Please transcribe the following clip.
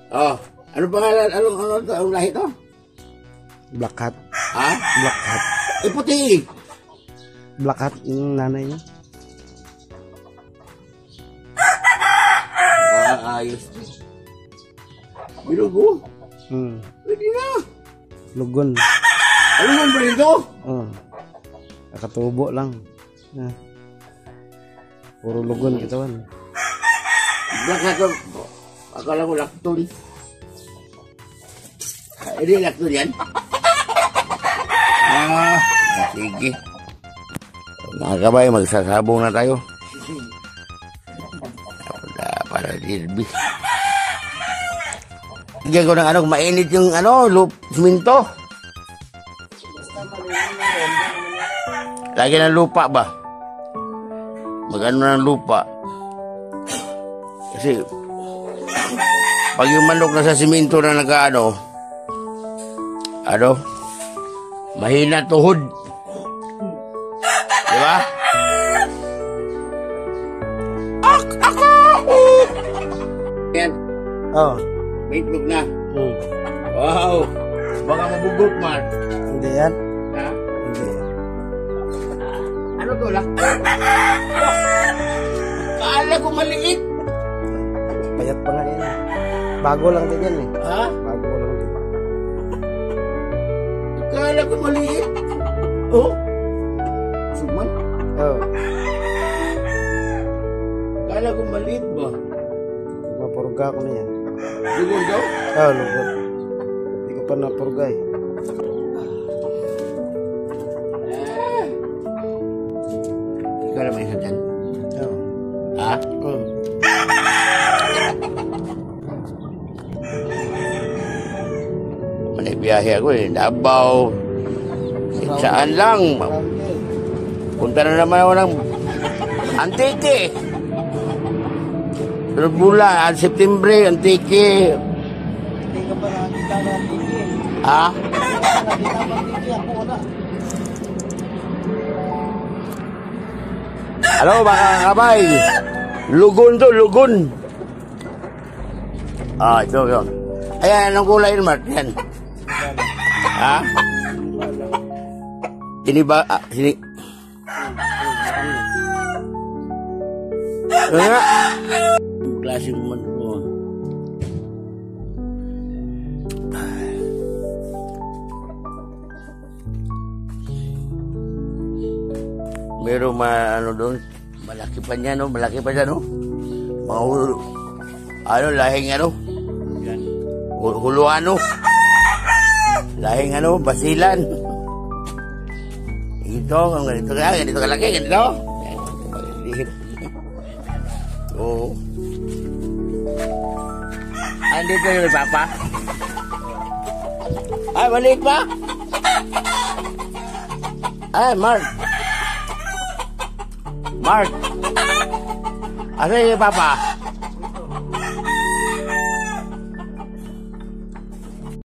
Oh, ano pangalan? Anong lahi to? Black Hat. Ha? Black Hat. Eh, puti. Black Hat yung nanay niya. Ayos. Bilugo. Pwede na. Lugon. Ano man ba nito? Nakatubo lang. Puro lugon kitawan. Black Hat. Akala ko laktol. Hindi laktol yan. Sige. Mga kabay, magsasabong na tayo. Para dirbi. Diyan ko ng mainit yung siminto. Lagi ng lupa ba? Magano ng lupa. Kasi pag yung manok na sa siminto na mahina tuhod. Diba? Yan. May itlog na. Wow. Baka mabugok, Mark. Hindi yan. Ha? Hindi. Ano to lang? Kaala ko maliit. Payat pa nga yan. Bago lang din yan eh. Ha? Bago lang din. Kaala ko maliit. Oh? Suman? Kaala ko maliit ba? Mapurga ko na yan. Lugon daw? Lugon. Hindi ko pa napurga eh. Ikaw naman isa dyan? Ha? Manay biyahe ako eh. Davao. Saan lang. Punta na naman ako ng Antique. Sunod bulan, September, Antique. Hindi ka pa nakakita ng Antique. Ha? Nakakita ng Antique. Ako wala. Halo mga kabay. Lugon to, lugon. Ito yun. Ayan, anong kulay yun, Mark? Yan. Ha? Siniba, Ano nga? Klaseng man mo. Meron doon, malaki pa niya, no? Malaki pa siya, no? Lahing huluano. Lahing basilan. Ganito kalaki, ganito. Oo. Andito yung papa? Ay, maliit pa? Ay, Mark. Mark. Asa yung papa?